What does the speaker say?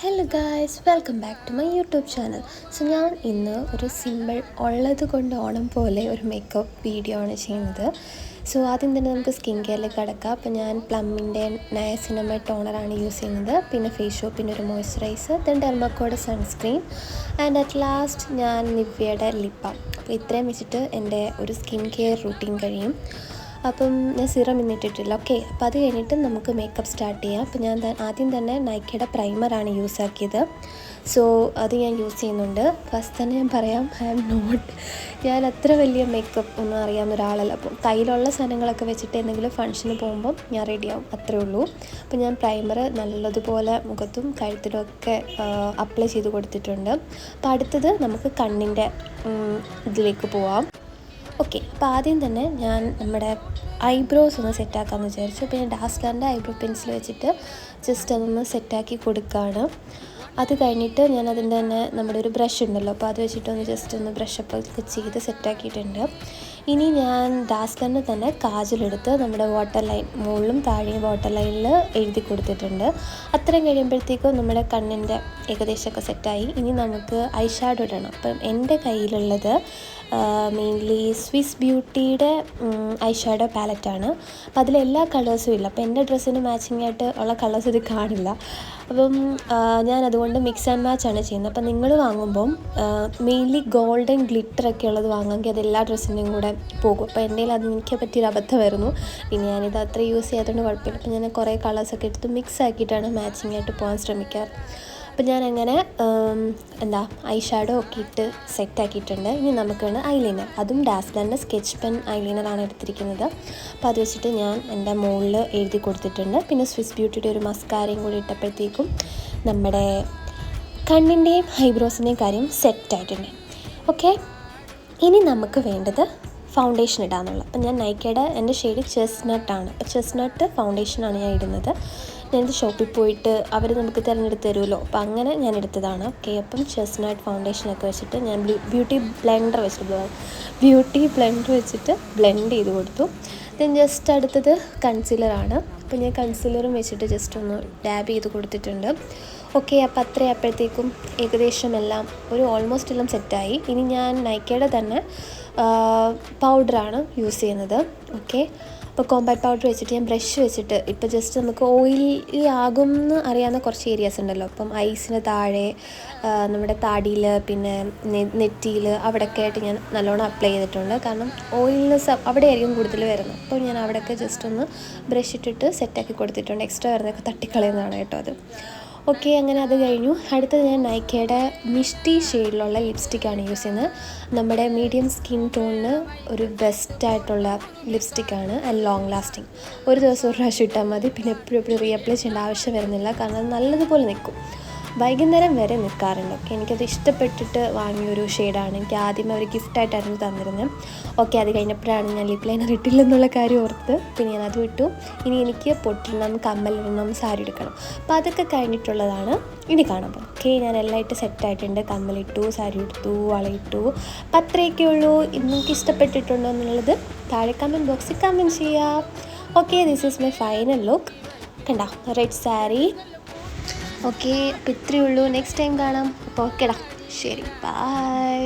Hello guys, welcome back to my YouTube channel. So ഞാൻ ഇന്ന് ഒരു സിമ്പിൾ ഉള്ളത് കൊണ്ട് ഓണം പോലെ ഒരു മേക്കപ്പ് വീഡിയോ ആണ് ചെയ്യുന്നത്. സോ ആദ്യം തന്നെ നമുക്ക് സ്കിൻ കെയറിലേക്ക് കടക്കാം. അപ്പോൾ ഞാൻ പ്ലമ്മിൻ്റെ നയസിനമൈഡ് ടോണറാണ് യൂസ് ചെയ്യുന്നത്. പിന്നെ ഫേസ് ഷോപ്പ്, പിന്നെ ഒരു മോയ്സ്ചറൈസർ, ദെൻ ഡെർമക്കോയുടെ സൺസ്ക്രീൻ ആൻഡ് അറ്റ് ലാസ്റ്റ് ഞാൻ നിവ്യയുടെ ലിപ് ബാം. അപ്പോൾ ഇത്രയും വെച്ചിട്ട് എൻ്റെ ഒരു സ്കിൻ കെയർ റൂട്ടീൻ കഴിയും. അപ്പം ഞാൻ സിറം ഇന്നിട്ടിട്ടില്ല. ഓക്കെ, അപ്പോൾ അത് കഴിഞ്ഞിട്ട് നമുക്ക് മേക്കപ്പ് സ്റ്റാർട്ട് ചെയ്യാം. അപ്പോൾ ഞാൻ ആദ്യം തന്നെ നൈക്കയുടെ പ്രൈമറാണ് യൂസ് ആക്കിയത്. സോ അത് ഞാൻ യൂസ് ചെയ്യുന്നുണ്ട്. ഫസ്റ്റ് തന്നെ ഞാൻ പറയാം, ഞാൻ അത്ര വലിയ മേക്കപ്പ് ഒന്നും അറിയാവുന്ന ഒരാളല്ല. അപ്പോൾ കയ്യിലുള്ള സാധനങ്ങളൊക്കെ വെച്ചിട്ട് എന്തെങ്കിലും ഫംഗ്ഷന് പോകുമ്പം ഞാൻ റെഡിയാവും, അത്രേ ഉള്ളൂ. അപ്പോൾ ഞാൻ പ്രൈമർ നല്ലതുപോലെ മുഖത്തും കഴുത്തിലും ഒക്കെ അപ്ലൈ ചെയ്ത് കൊടുത്തിട്ടുണ്ട്. അപ്പോൾ അടുത്തത് നമുക്ക് കണ്ണിൻ്റെ ഇതിലേക്ക് പോവാം. ഓക്കെ, അപ്പോൾ ആദ്യം തന്നെ ഞാൻ നമ്മുടെ ഐബ്രോസ് ഒന്ന് സെറ്റാക്കാമെന്ന് വിചാരിച്ചു. അപ്പോൾ ഞാൻ ഡാസ്ലറിൻ്റെ ഐബ്രോ പെൻസിൽ വെച്ചിട്ട് ജസ്റ്റ് അതൊന്ന് സെറ്റാക്കി കൊടുക്കുകയാണ്. അത് കഴിഞ്ഞിട്ട് ഞാൻ അതിൻ്റെ തന്നെ നമ്മുടെ ഒരു ബ്രഷ് ഉണ്ടല്ലോ, അപ്പോൾ അത് വെച്ചിട്ടൊന്ന് ജസ്റ്റ് ഒന്ന് ബ്രഷപ്പ് ഒക്കെ ചെയ്ത് സെറ്റാക്കിയിട്ടുണ്ട്. ഇനി ഞാൻ ഡാസ്ലറിന് തന്നെ കാജലെടുത്ത് നമ്മുടെ വാട്ടർ ലൈൻ മുകളിലും താഴെയും വാട്ടർ ലൈനിൽ എഴുതി കൊടുത്തിട്ടുണ്ട്. അത്രയും കഴിയുമ്പോഴത്തേക്കും നമ്മുടെ കണ്ണിൻ്റെ ഏകദേശമൊക്കെ സെറ്റായി. ഇനി നമുക്ക് ഐ ഷാഡോ ഇടണം. അപ്പം എൻ്റെ കയ്യിലുള്ളത് മെയിൻലി സ്വിസ് ബ്യൂട്ടിയുടെ ഐ ഷാഡോ പാലറ്റാണ്. അപ്പം അതിലെല്ലാ കളേഴ്സും ഇല്ല. അപ്പോൾ എൻ്റെ ഡ്രസ്സിന് മാച്ചിങ് ആയിട്ട് ഉള്ള കളേഴ്സ് ഇത് കാണില്ല. അപ്പം ഞാനതുകൊണ്ട് മിക്സ് ആൻഡ് മാച്ചാണ് ചെയ്യുന്നത്. അപ്പം നിങ്ങൾ വാങ്ങുമ്പം മെയിൻലി ഗോൾഡൻ ഗ്ലിറ്ററൊക്കെ ഉള്ളത് വാങ്ങുമെങ്കിൽ അത് എല്ലാ ഡ്രസ്സിൻ്റെയും കൂടെ പോകും. അപ്പോൾ എൻ്റെ അത് എനിക്ക് പറ്റിയൊരു അബദ്ധമായിരുന്നു. പിന്നെ ഞാനിത് അത്ര യൂസ് ചെയ്യാത്തതുകൊണ്ട് കുഴപ്പമില്ല. അപ്പോൾ ഞാൻ കുറേ കളേഴ്സൊക്കെ എടുത്ത് മിക്സ് ആക്കിയിട്ടാണ് മാച്ചിങ് ആയിട്ട് പോകാൻ ശ്രമിക്കാറ്. അപ്പോൾ ഞാനങ്ങനെ ഐ ഷാഡോ ഒക്കെ ഇട്ട് സെറ്റാക്കിയിട്ടുണ്ട്. ഇനി നമുക്ക് വേണം ഐലൈനർ. അതും ഡാസ്ലറിൻ്റെ സ്കെച്ച് പെൻ ഐലൈനറാണ് എടുത്തിരിക്കുന്നത്. അപ്പോൾ അത് വെച്ചിട്ട് ഞാൻ എൻ്റെ മുകളിൽ എഴുതി കൊടുത്തിട്ടുണ്ട്. പിന്നെ സ്വിസ് ബ്യൂട്ടിയുടെ ഒരു മസ്കാരയും കൂടി ഇട്ടപ്പോഴത്തേക്കും നമ്മുടെ കണ്ണിൻ്റെയും ഐബ്രോസിൻ്റെയും കാര്യം സെറ്റായിട്ടുണ്ട്. ഓക്കെ, ഇനി നമുക്ക് വേണ്ടത് ഫൗണ്ടേഷൻ ഇടാന്നുള്ളത്. അപ്പം ഞാൻ നൈക്കയുടെ എൻ്റെ ഷെയ്ഡ് ചെസ്നട്ടാണ്. അപ്പോൾ ചെസ്നട്ട് ഫൗണ്ടേഷനാണ് ഞാൻ ഇടുന്നത്. ഞാനിത് ഷോപ്പിൽ പോയിട്ട് അവർ നമുക്ക് തിരഞ്ഞെടുത്ത് തരുമല്ലോ, അപ്പോൾ അങ്ങനെ ഞാൻ എടുത്തതാണ്. ഓക്കെ, അപ്പം ചെസ്നട്ട് ഫൗണ്ടേഷനൊക്കെ വെച്ചിട്ട് ഞാൻ ബ്യൂട്ടി ബ്ലെൻഡർ വെച്ചിട്ട് ബ്ലെൻഡ് ചെയ്ത് കൊടുത്തു. ദെൻ ജസ്റ്റ് അടുത്തത് കൺസീലറാണ്. അപ്പോൾ ഞാൻ കൺസീലറും വെച്ചിട്ട് ജസ്റ്റ് ഒന്ന് ഡാബ് ചെയ്ത് കൊടുത്തിട്ടുണ്ട്. ഓക്കെ, അപ്പോൾ അത്രയായപ്പോഴത്തേക്കും ഏകദേശം എല്ലാം ഓൾമോസ്റ്റ് എല്ലാം സെറ്റായി. ഇനി ഞാൻ നൈക്കയുടെ തന്നെ പൗഡറാണ് യൂസ് ചെയ്യുന്നത്. ഓക്കെ, അപ്പോൾ കോമ്പാക്ട് പൗഡർ വെച്ചിട്ട് ഞാൻ ബ്രഷ് വെച്ചിട്ട് ഇപ്പോൾ ജസ്റ്റ് നമുക്ക് ഓയിലി ആകുമെന്ന് അറിയാവുന്ന കുറച്ച് ഏരിയാസ് ഉണ്ടല്ലോ. അപ്പം ഐസിന് താഴെ, നമ്മുടെ താടിയിൽ, പിന്നെ നെറ്റിയിൽ, അവിടെയൊക്കെ ആയിട്ട് ഞാൻ നല്ലോണം അപ്ലൈ ചെയ്തിട്ടുണ്ട്. കാരണം ഓയിൽനെസ് അവിടെ ആയിരിക്കും കൂടുതൽ വരുന്നത്. അപ്പോൾ ഞാൻ അവിടെയൊക്കെ ജസ്റ്റ് ഒന്ന് ബ്രഷ് ഇട്ടിട്ട് സെറ്റാക്കി കൊടുത്തിട്ടുണ്ട്. എക്സ്ട്രാ വരുന്നതൊക്കെ തട്ടിക്കളയുന്നതാണ് കേട്ടോ അത്. ഓക്കെ, അങ്ങനെ അത് കഴിഞ്ഞു. അടുത്തത് ഞാൻ നൈക്കയുടെ മിഷ്ടി ഷെയ്ഡിലുള്ള ലിപ്സ്റ്റിക്കാണ് യൂസ് ചെയ്യുന്നത്. നമ്മുടെ മീഡിയം സ്കിൻ ടോണിന് ഒരു ബെസ്റ്റായിട്ടുള്ള ലിപ്സ്റ്റിക്കാണ് ആൻഡ് ലോങ് ലാസ്റ്റിംഗ്. ഒരു ദിവസം ഒരു പ്രാവശ്യം ഇട്ടാൽ മതി, പിന്നെ എപ്പോഴും റീഅപ്ലൈ ചെയ്യേണ്ട ആവശ്യം വരുന്നില്ല. കാരണം അത് നല്ലതുപോലെ നിൽക്കും, വൈകുന്നേരം വരെ നിൽക്കാറുണ്ട്. ഓക്കെ, എനിക്കത് ഇഷ്ടപ്പെട്ടിട്ട് വാങ്ങിയൊരു ഷെയ്ഡാണ്. എനിക്ക് ആദ്യമേ ഒരു ഗിഫ്റ്റായിട്ടായിരുന്നു തന്നിരുന്നത്. ഓക്കെ, അത് കഴിഞ്ഞപ്പോഴാണ് ഞാൻ ലിപ് ലൈനർ ഇട്ടില്ലെന്നുള്ള കാര്യം ഓർത്ത് പിന്നെ ഞാൻ അത് വിട്ടു. ഇനി എനിക്ക് പൊട്ടിടണം, കമ്മലിടണം, സാരി എടുക്കണം. അപ്പോൾ അതൊക്കെ കഴിഞ്ഞിട്ടുള്ളതാണ് ഇനി കാണാൻ പോകും. ഓക്കെ, ഞാൻ എല്ലാം ഇട്ട് സെറ്റായിട്ടുണ്ട്. കമ്മലിട്ടു, സാരി എടുത്തു, വളയിട്ടു. അപ്പം അത്രയൊക്കെ ഉള്ളൂ. നിങ്ങൾക്ക് ഇഷ്ടപ്പെട്ടിട്ടുണ്ടോ എന്നുള്ളത് താഴെ കമൻറ്റ് ബോക്സിൽ കമൻറ്റ് ചെയ്യുക. Okay, this is my final look. കണ്ടോ, റെഡ് സാരി. ഓക്കെ, അപ്പോൾ ഇത്രയേ ഉള്ളൂ. നെക്സ്റ്റ് ടൈം കാണാം. അപ്പോൾ ഓക്കേടാ, ശരി, ബൈ.